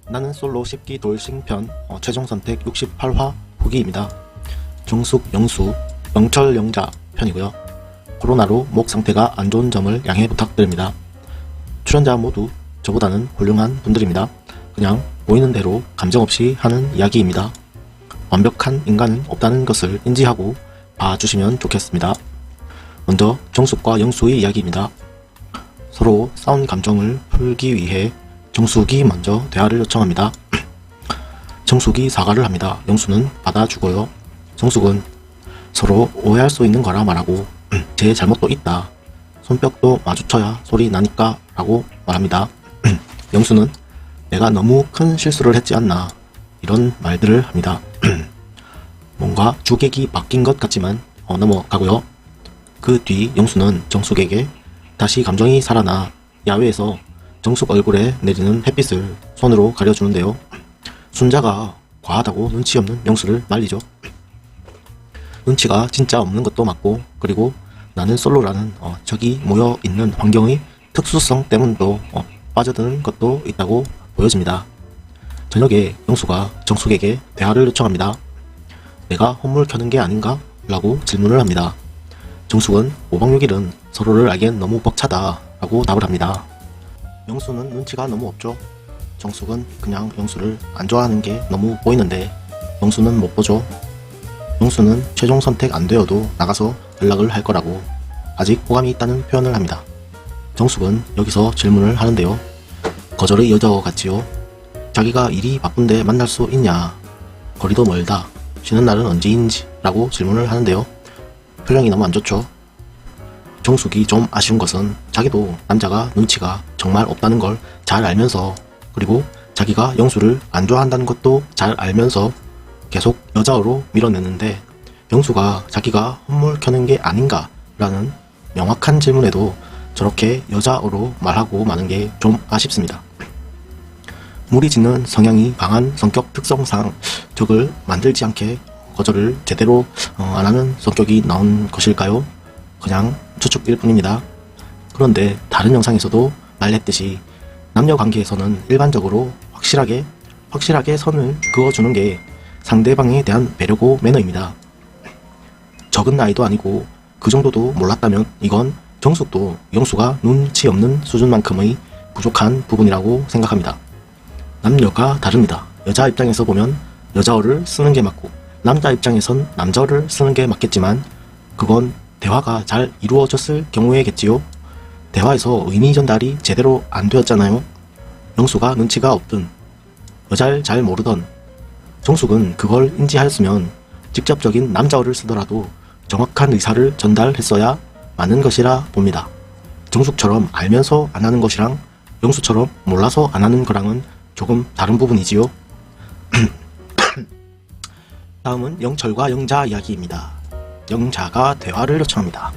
나는 솔로 10기 돌싱편 최종 선택 68화 후기입니다. 정숙, 영수, 영철, 영자 편이고요. 코로나로 목 상태가 안 좋은 점을 양해 부탁드립니다. 출연자 모두 저보다는 훌륭한 분들입니다. 그냥 보이는 대로 감정 없이 하는 이야기입니다. 완벽한 인간은 없다는 것을 인지하고 봐주시면 좋겠습니다. 먼저 정숙과 영수의 이야기입니다. 서로 싸운 감정을 풀기 위해 정숙이 먼저 대화를 요청합니다. 정숙이 사과를 합니다. 영수는 받아주고요. 정숙은 서로 오해할 수 있는 거라 말하고 제 잘못도 있다. 손뼉도 마주쳐야 소리 나니까 라고 말합니다. 영수는 내가 너무 큰 실수를 했지 않나 이런 말들을 합니다. 뭔가 주객이 바뀐 것 같지만 넘어가고요. 그 뒤 영수는 정숙에게 다시 감정이 살아나 야외에서 정숙 얼굴에 내리는 햇빛을 손으로 가려주는데요. 순자가 과하다고 눈치 없는 영수를 말리죠. 눈치가 진짜 없는 것도 맞고, 그리고 나는 솔로라는 적이 모여있는 환경의 특수성 때문도 빠져드는 것도 있다고 보여집니다. 저녁에 영수가 정숙에게 대화를 요청합니다. 내가 헛물 켜는 게 아닌가? 라고 질문을 합니다. 정숙은 5박 6일은 서로를 알기엔 너무 벅차다 라고 답을 합니다. 영수는 눈치가 너무 없죠. 정숙은 그냥 영수를 안 좋아하는 게 너무 보이는데 영수는 못 보죠. 영수는 최종 선택 안 되어도 나가서 연락을 할 거라고 아직 호감이 있다는 표현을 합니다. 정숙은 여기서 질문을 하는데요. 거절의 여자 같지요. 자기가 일이 바쁜데 만날 수 있냐? 거리도 멀다. 쉬는 날은 언제인지? 라고 질문을 하는데요. 표정이 너무 안 좋죠. 정숙이 좀 아쉬운 것은 자기도 남자가 눈치가 정말 없다는 걸 잘 알면서, 그리고 자기가 영수를 안 좋아한다는 것도 잘 알면서 계속 여자로 밀어내는데 영수가 자기가 헛물 켜는 게 아닌가 라는 명확한 질문에도 저렇게 여자로 말하고 마는 게 좀 아쉽습니다. 무리짓는 성향이 강한 성격 특성상 적을 만들지 않게 거절을 제대로 안 하는 성격이 나온 것일까요? 그냥 추측일 뿐입니다. 그런데 다른 영상에서도 말했듯이 남녀 관계에서는 일반적으로 확실하게 선을 그어주는 게 상대방에 대한 배려고 매너입니다. 적은 나이도 아니고 그 정도도 몰랐다면 이건 정숙도 영수가 눈치 없는 수준만큼의 부족한 부분이라고 생각합니다. 남녀가 다릅니다. 여자 입장에서 보면 여자어를 쓰는 게 맞고 남자 입장에선 남자어를 쓰는 게 맞겠지만 그건 대화가 잘 이루어졌을 경우에겠지요. 대화에서 의미 전달이 제대로 안 되었잖아요. 영수가 눈치가 없든 여자를 잘 모르던 정숙은 그걸 인지하였으면 직접적인 남자어를 쓰더라도 정확한 의사를 전달했어야 맞는 것이라 봅니다. 정숙처럼 알면서 안 하는 것이랑 영수처럼 몰라서 안 하는 거랑은 조금 다른 부분이지요. 다음은 영철과 영자 이야기입니다. 영자가 대화를 요청합니다.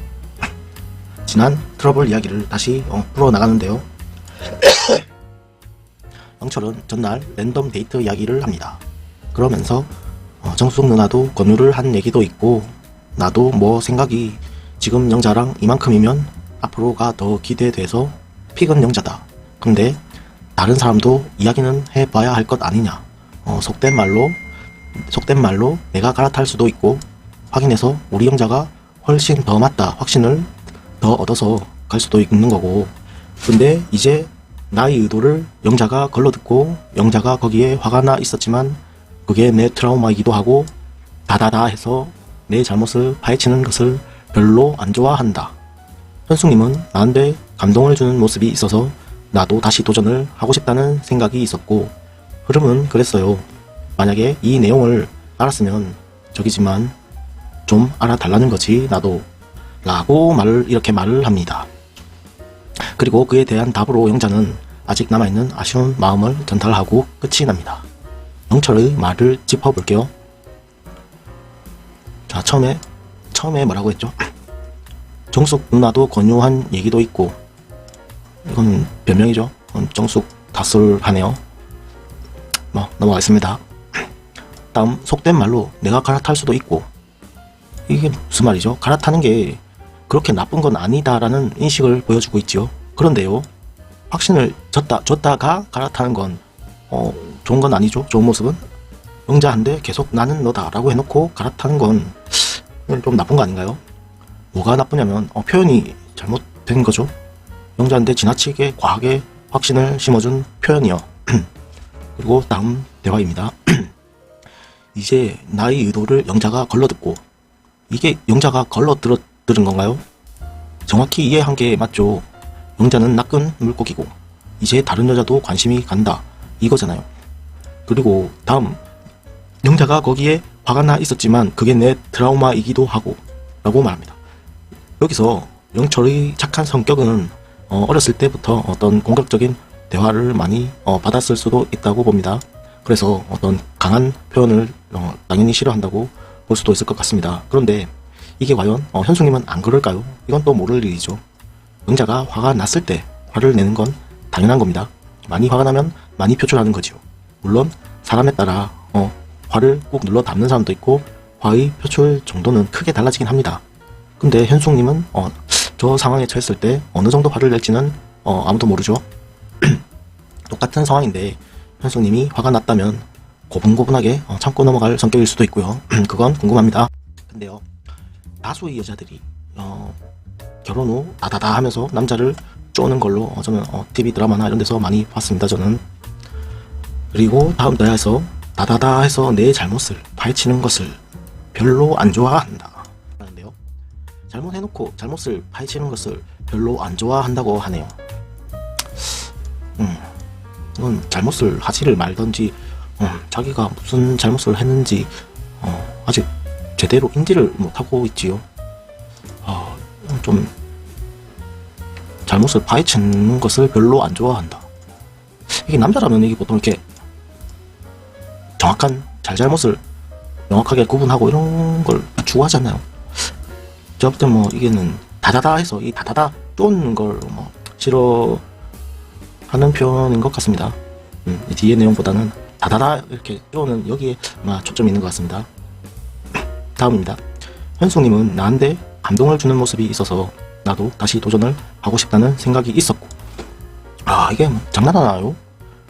지난 트러블 이야기를 다시 풀어나가는데요. 영철은 전날 랜덤 데이트 이야기를 합니다. 그러면서 정숙 누나도 권유를 한 얘기도 있고 나도 뭐 생각이 지금 영자랑 이만큼이면 앞으로가 더 기대돼서 픽은 영자다. 근데 다른 사람도 이야기는 해봐야 할 것 아니냐. 속된 말로 내가 갈아탈 수도 있고 확인해서 우리 영자가 훨씬 더 맞다 확신을 더 얻어서 갈 수도 있는 거고, 근데 이제 나의 의도를 영자가 걸러듣고 영자가 거기에 화가 나 있었지만 그게 내 트라우마이기도 하고 다다다 해서 내 잘못을 파헤치는 것을 별로 안 좋아한다. 현숙님은 나한테 감동을 주는 모습이 있어서 나도 다시 도전을 하고 싶다는 생각이 있었고 흐름은 그랬어요. 만약에 이 내용을 알았으면 저기지만 좀 알아달라는 거지 나도 라고 이렇게 말을 합니다. 그리고 그에 대한 답으로 영자는 아직 남아있는 아쉬운 마음을 전달하고 끝이 납니다. 영철의 말을 짚어볼게요. 자, 처음에 뭐라고 했죠? 정숙 누나도 권유한 얘기도 있고, 이건 변명이죠. 정숙 다술하네요. 넘어가겠습니다. 다음 속된 말로 내가 갈아탈 수도 있고, 이게 무슨 말이죠? 갈아타는 게 그렇게 나쁜 건 아니다라는 인식을 보여주고 있지요. 그런데요, 확신을 줬다가 갈아타는 건 좋은 건 아니죠. 좋은 모습은. 영자한테 계속 나는 너다 라고 해놓고 갈아타는 건 좀 나쁜 거 아닌가요? 뭐가 나쁘냐면 표현이 잘못된 거죠. 영자한테 지나치게 과하게 확신을 심어준 표현이요. 그리고 다음 대화입니다. 이제 나의 의도를 영자가 걸러듣고, 이게 영자가 걸러들은 건가요? 정확히 이해한 게 맞죠. 영자는 낚은 물고기고 이제 다른 여자도 관심이 간다 이거잖아요. 그리고 다음, 영자가 거기에 화가 나 있었지만 그게 내 트라우마이기도 하고 라고 말합니다. 여기서 영철의 착한 성격은 어렸을 때부터 어떤 공격적인 대화를 많이 받았을 수도 있다고 봅니다. 그래서 어떤 강한 표현을 당연히 싫어한다고 볼 수도 있을 것 같습니다. 그런데 이게 과연 현숙님은 안 그럴까요? 이건 또 모를 일이죠. 영자가 화가 났을 때 화를 내는 건 당연한 겁니다. 많이 화가 나면 많이 표출하는 거지요. 물론 사람에 따라 화를 꾹 눌러 담는 사람도 있고 화의 표출 정도는 크게 달라지긴 합니다. 근데 현숙님은 저 상황에 처했을 때 어느 정도 화를 낼지는 아무도 모르죠. 똑같은 상황인데 현숙님이 화가 났다면 고분고분하게 참고 넘어갈 성격일 수도 있고요. 그건 궁금합니다. 근데요, 다수의 여자들이 결혼 후 다다다 하면서 남자를 쪼는 걸로 저는 TV 드라마나 이런 데서 많이 봤습니다. 저는. 그리고 다음 대화에서 다다다 해서 내 잘못을 파헤치는 것을 별로 안 좋아한다 하는데요. 잘못해놓고 잘못을 파헤치는 것을 별로 안 좋아한다고 하네요. 이건 잘못을 하지를 말던지 자기가 무슨 잘못을 했는지 아직 제대로 인지를 못하고 있지요. 좀 잘못을 파헤치는 것을 별로 안 좋아한다. 이게 남자라면 이게 보통 이렇게 정확한 잘잘못을 명확하게 구분하고 이런 걸 추구하잖아요. 제가 볼 때 이게는 다다다 해서 이 다다다 쫓는 걸 싫어하는 표현인 것 같습니다. 이 뒤의 내용보다는 다다다 이렇게 쫓는 여기에 초점이 있는 것 같습니다. 다음입니다. 현숙님은 나한테 감동을 주는 모습이 있어서 나도 다시 도전을 하고 싶다는 생각이 있었고, 이게 장난하나요?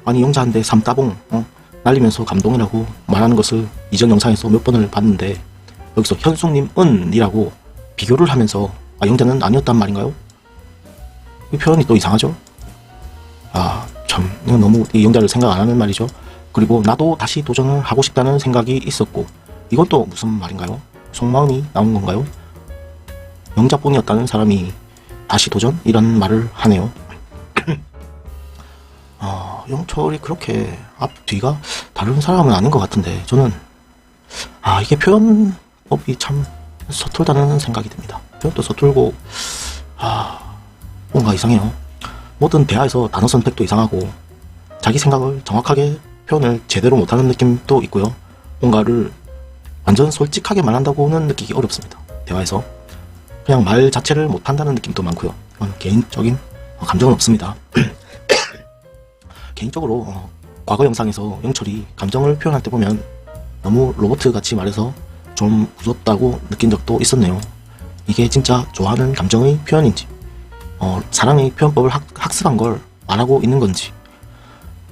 아니 영자한테 삼따봉 날리면서 감동이라고 말하는 것을 이전 영상에서 몇 번을 봤는데 여기서 현숙님은 이라고 비교를 하면서 영자는 아니었단 말인가요? 이 표현이 또 이상하죠? 참 이건 너무 이 영자를 생각 안 하는 말이죠. 그리고 나도 다시 도전을 하고 싶다는 생각이 있었고, 이건 또 무슨 말인가요? 속마음이 나온 건가요? 영자뿐이었다는 사람이 다시 도전? 이런 말을 하네요. 영철이 그렇게 앞 뒤가 다른 사람은 아닌 것 같은데 저는 이게 표현법이 참 서툴다는 생각이 듭니다. 표현도 서툴고 뭔가 이상해요. 모든 대화에서 단어 선택도 이상하고 자기 생각을 정확하게 표현을 제대로 못하는 느낌도 있고요. 뭔가를 완전 솔직하게 말한다고는 느끼기 어렵습니다. 대화에서 그냥 말 자체를 못한다는 느낌도 많고요. 이건 개인적인 감정은 없습니다. 개인적으로 과거 영상에서 영철이 감정을 표현할 때 보면 너무 로봇같이 말해서 좀 무섭다고 느낀 적도 있었네요. 이게 진짜 좋아하는 감정의 표현인지 사람의 표현법을 학습한 걸 말하고 있는 건지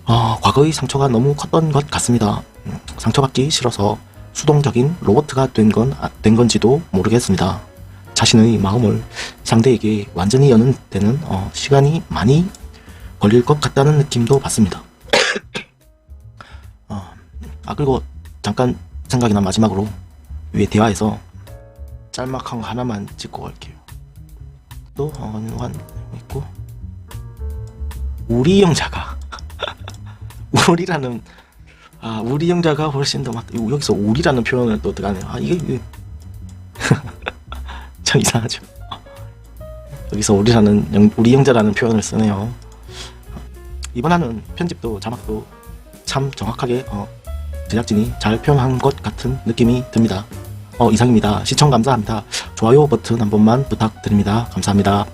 과거의 상처가 너무 컸던 것 같습니다. 상처받기 싫어서 수동적인 로봇가 된 건지도 모르겠습니다. 자신의 마음을 상대에게 완전히 여는 데는 시간이 많이 걸릴 것 같다는 느낌도 받습니다. 그리고 잠깐 생각이 난 마지막으로 위에 대화에서 짤막한 거 하나만 찍고 갈게요. 또 있고 우리 영자가 우리라는 우리 영자가 훨씬 더 맞다. 여기서 우리라는 표현을 또 들어가네요. 이게 참 이상하죠. 여기서 우리 영자라는 표현을 쓰네요. 이번에는 편집도 자막도 참 정확하게 제작진이 잘 표현한 것 같은 느낌이 듭니다. 이상입니다. 시청 감사합니다. 좋아요 버튼 한 번만 부탁드립니다. 감사합니다.